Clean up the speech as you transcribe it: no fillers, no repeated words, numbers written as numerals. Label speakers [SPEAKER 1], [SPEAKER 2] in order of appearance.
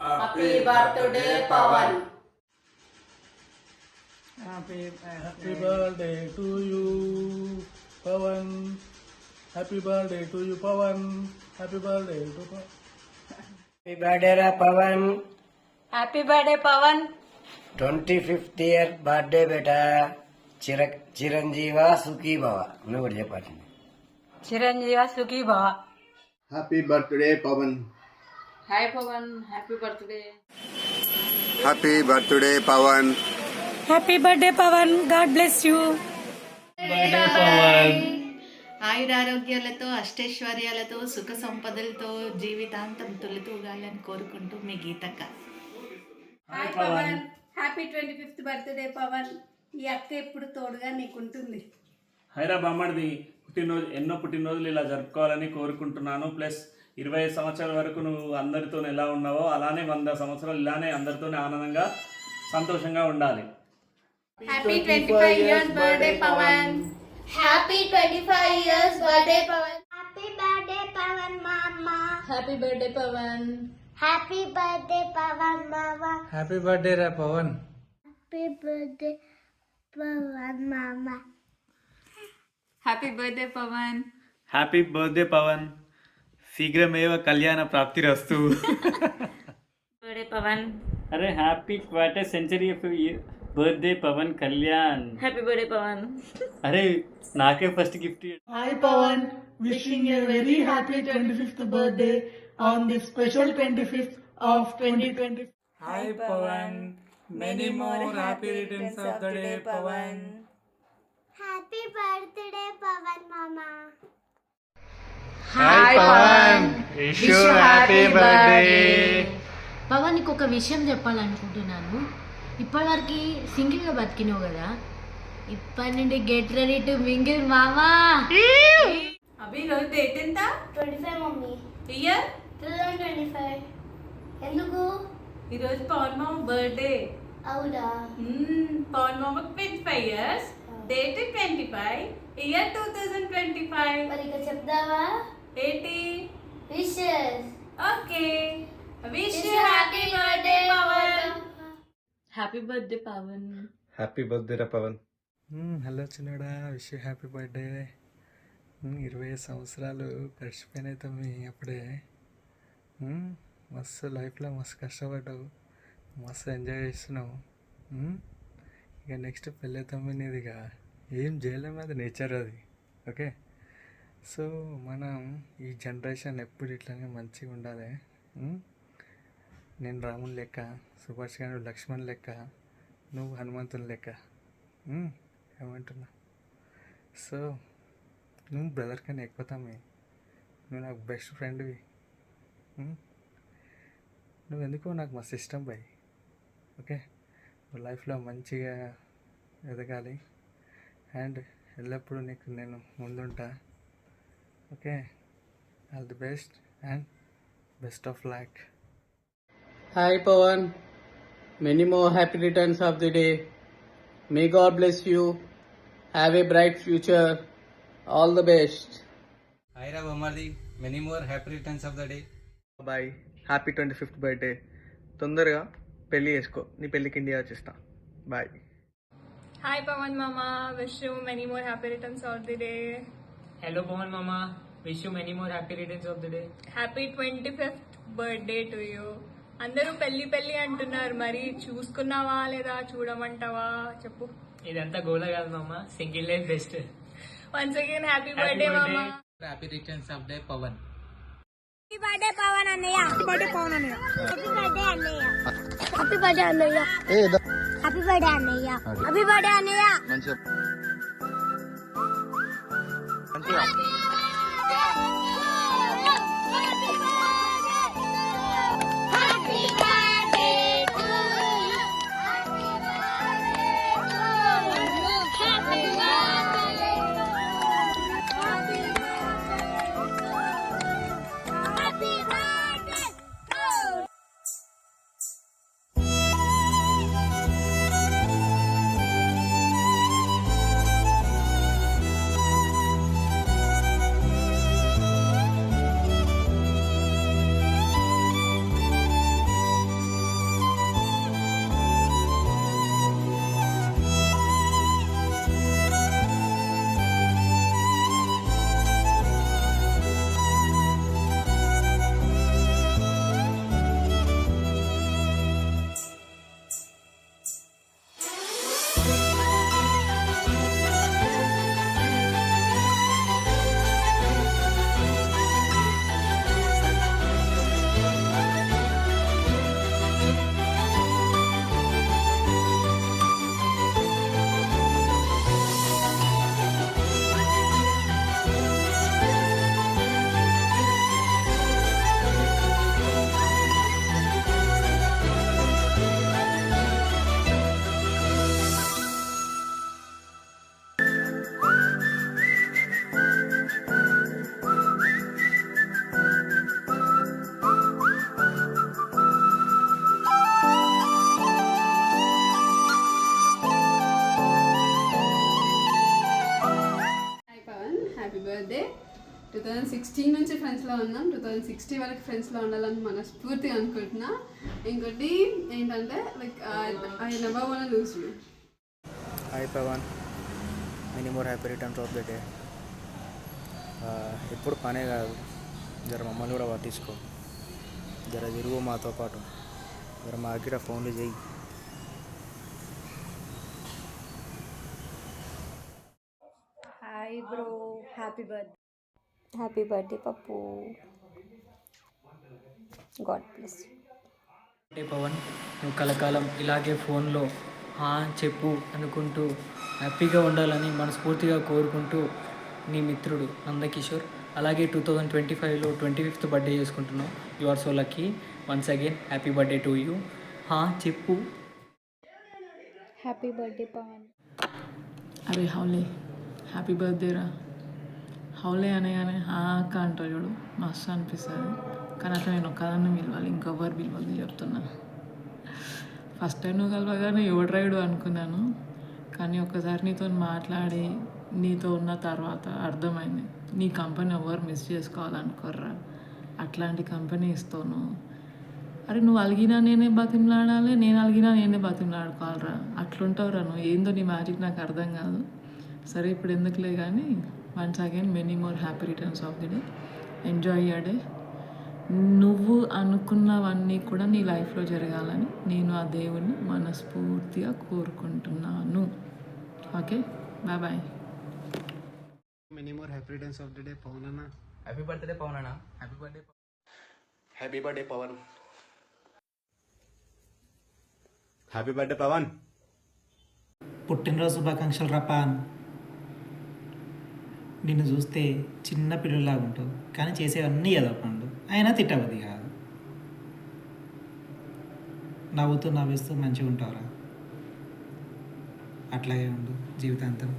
[SPEAKER 1] Happy birthday Pawan.
[SPEAKER 2] Happy birthday to you, Pawan. Happy birthday to you, Pawan. Happy birthday to Pawan.
[SPEAKER 3] Happy birthday, Pawan.
[SPEAKER 1] Happy birthday Pawan.
[SPEAKER 3] 25th year birthday, beta. Chiranjeeva సుఖీ భవ. నువ్వు కూడా చెప్పండి.
[SPEAKER 1] చిరంజీవ సుఖీ భవ.
[SPEAKER 4] Happy birthday Pavan.
[SPEAKER 1] Hi Pavan, happy birthday.
[SPEAKER 4] Happy birthday Pawan.
[SPEAKER 1] Happy birthday Pavan, God bless you.
[SPEAKER 5] ఆయురారోగ్యాలతో అష్టైశ్వర్యాలతో సుఖ సంపదలతో జీవితాంతం తొలితూగాలని కోరుకుంటూ మీ గీతక్క.
[SPEAKER 6] Hi Pavan, happy 25th birthday Pavan. ఈ అక్క ఎప్పుడు తోడుగా నీకుంటుంది.
[SPEAKER 2] హైరా బామ్మడిది పుట్టినరోజు, ఎన్నో పుట్టినరోజులు ఇలా జరుపుకోవాలని కోరుకుంటున్నాను. ప్లస్ 20 సంవత్సరాల వరకు నువ్వు అందరితో ఎలా ఉన్నావో అలానే 100 సంవత్సరాలు ఇలానే అందరితో ఆనందంగా సంతోషంగా ఉండాలి.
[SPEAKER 6] Happy 25 years birthday Pawan.
[SPEAKER 7] Happy 25 years birthday Pawan. Happy birthday Pawan mama.
[SPEAKER 6] Happy birthday Pawan.
[SPEAKER 7] Happy birthday Pawan mama.
[SPEAKER 2] Happy birthday రా Pawan.
[SPEAKER 7] Happy birthday Pawan mama.
[SPEAKER 6] Happy birthday Pawan.
[SPEAKER 8] Happy birthday Pawan. శీఘ్రమేవ కళ్యాణ ప్రాప్తిరస్తు.
[SPEAKER 1] బర్త్డే పవన్.
[SPEAKER 8] అరే happy quarter century of birthday Pawan Kalyan.
[SPEAKER 1] Happy birthday Pawan.
[SPEAKER 8] అరే నాకే first gift.
[SPEAKER 2] Hi Pawan, wishing a very happy 25th birthday on this special 25th of 2020. Hi Pawan, many more happy returns of the day Pawan.
[SPEAKER 7] Happy birthday Pawan mama.
[SPEAKER 8] Hi Pawan, wish you happy birthday.
[SPEAKER 9] Pawan, నీకు ఒక విషయం చెప్పాలనుకుంటున్నాను. ఇప్పటివరకు సింగిల్గా బతికినావు కదా, ఇప్పటి నుండి get ready to mingle మామా.
[SPEAKER 6] అభి రోజు డేట్ ఎంత?
[SPEAKER 7] 25 మమ్మీ.
[SPEAKER 6] ఇయర్
[SPEAKER 7] 2025. ఎందుకు?
[SPEAKER 6] ఈరోజు పవన్ మామ బర్త్డే.
[SPEAKER 7] అవునా?
[SPEAKER 6] పవన్ మామ 25 years, డేట్ 25, ఇయర్ 2025.
[SPEAKER 7] మరి ఇక చెప్దావా?
[SPEAKER 6] ఏంటి?
[SPEAKER 7] Wishes.
[SPEAKER 6] Okay, wish you happy birthday Pawan.
[SPEAKER 1] Happy birthday Pawan.
[SPEAKER 4] Happy birthday రా పవన్.
[SPEAKER 2] హలో చిన్నడా, విష్ యూ హ్యాపీ బర్త్డే. 20 సంవత్సరాలు గడిచిపోయినాయి తమ్మి అప్పుడే. మస్తు లైఫ్లో మస్తు కష్టపడ్డావు, మస్తు ఎంజాయ్ చేస్తున్నావు. ఇక నెక్స్ట్ పెళ్ళి తమ్మి నీదిగా ఏం చేయలేము, అది నేచర్ అది. ఓకే, సో మనం ఈ జనరేషన్ ఎప్పుడు ఇట్లానే మంచిగా ఉండాలి. నేను రాముని లెక్క, సుభాష్ గారు లక్ష్మణ్ లెక్క, నువ్వు హనుమంతుని లెక్క. ఏమంటున్నా? సో నువ్వు బ్రదర్ కన్నా ఎక్కువ తమ్మి, నువ్వు నాకు బెస్ట్ ఫ్రెండ్వి. నువ్వు ఎందుకో నాకు మస్తు ఇష్టం బాయ్. ఓకే, నువ్వు లైఫ్లో మంచిగా ఎదగాలి అండ్ ఎల్లప్పుడూ నీకు నేను ముందుంటా. Okay, all the best and best of luck.
[SPEAKER 10] Hi Pawan, many more happy returns of the day. May God bless you. Have a bright future. All the best.
[SPEAKER 11] Hi Ramardi, many more happy returns of the day.
[SPEAKER 10] Bye. Happy 25th birthday. తొందరగా పెళ్ళి చేసుకో, నీ పెళ్ళికి India వచ్చేస్తా. Bye.
[SPEAKER 6] Hi Pawan మామా, wish you many more happy returns of the day.
[SPEAKER 8] Hello Pawan మామా, wish you many more happy returns of the day.
[SPEAKER 6] Happy 25th birthday to you. అందరూ పెళ్లి పెళ్లి అంటున్నారు, మరి చూసుకున్నావా లేదా, చూడమంటావా చెప్పు.
[SPEAKER 8] ఇదంతా గోల కాదు మామ, single life best.
[SPEAKER 6] Once again happy birthday మామా.
[SPEAKER 11] Happy returns of the day Pawan.
[SPEAKER 7] Happy birthday Pawan అన్నయ్య. హ్యాపీ బర్త్డే పవన్ అన్నయ్య. హ్యాపీ బర్త్డే అన్నయ్య. హ్యాపీ బర్త్డే అన్నయ్య. హ్యాపీ బర్త్డే అన్నయ్య. హ్యాపీ బర్త్డే అన్నయ్య. మంచిగా
[SPEAKER 12] ఉన్నాం. 2060 వరకు ఫ్రెండ్స్లో ఉండాలని మనస్ఫూర్తిగా అనుకుంటున్నా. ఇంకోటి ఏంటంటే like I never want to lose you.
[SPEAKER 2] Hi Pawan, many more happy returns of the day. ఎప్పుడు పనే కాదు, జర మమ్మల్ని కూడా పట్టించుకో, జర తిరుగు మాతో పాటు, జర మా దగ్గర ఫోన్లు చేయి.
[SPEAKER 1] హాయ్ బ్రో, హ్యాపీ బర్త్డే పప్పు. God bless you.
[SPEAKER 10] అంటే పవన్, నువ్వు కలకాలం ఇలాగే ఫోన్లో చెప్పు అనుకుంటూ హ్యాపీగా ఉండాలని మనస్ఫూర్తిగా కోరుకుంటూ నీ మిత్రుడు నందకిషోర్. అలాగే 2025లో 25th బర్త్డే చేసుకుంటున్నావు. You are so lucky. Once again happy birthday to you. చెప్పు.
[SPEAKER 1] Happy birthday Pawan.
[SPEAKER 6] అరే హౌలే, హ్యాపీ బర్త్డే రా. హౌలే అనగానే అక్క అంటారు చూడు, మస్తు అనిపిస్తుంది. కానీ అట్లా నేను ఒక్కదాన్ని పిలవాలి, ఇంకెవ్వరు పిలవద్దు చెప్తున్నా. ఫస్ట్ టైం నువ్వు కలవగానే ఎవడ్రైడు అనుకున్నాను, కానీ ఒక్కసారి నీతో మాట్లాడి నీతో ఉన్న తర్వాత అర్థమైంది నీ కంపెనీ ఎవరు మిస్ చేసుకోవాలనుకోర్రా. అట్లాంటి కంపెనీ ఇస్తాను. అరే నువ్వు అలిగినా నేనే బతిమలాడాలి, నేను అలిగినా నేనే బతిమలాడుకోవాలరా. అట్లుంటావురా నువ్వు. ఏందో నీ మ్యాజిక్ నాకు అర్థం కాదు. సరే ఇప్పుడు ఎందుకులే కానీ, once again many more happy returns of the day. Enjoy your day. నువ్వు అనుకున్నవన్నీ కూడా నీ లైఫ్లో జరగాలని నేను ఆ దేవుణ్ణి మనస్ఫూర్తిగా కోరుకుంటున్నాను. Okay, bye bye.
[SPEAKER 2] Many more happy returns of the day Pawan అన్న.
[SPEAKER 11] హ్యాపీ బర్త్డే పవన్ అన్న. Happy birthday.
[SPEAKER 4] Happy birthday Pawan. Happy birthday Pawan.
[SPEAKER 10] పుట్టినరోజు శుభాకాంక్షలు రపాన్. నిన్ను చూస్తే చిన్న పిల్లలాగా ఉంటావు, కానీ చేసేవన్నీ ఏదో పండు, అయినా తిట్టవద్ది కాదు. నవ్వుతూ నవ్విస్తూ మంచిగా ఉంటావురా. అట్లాగే ఉండు జీవితాంతం.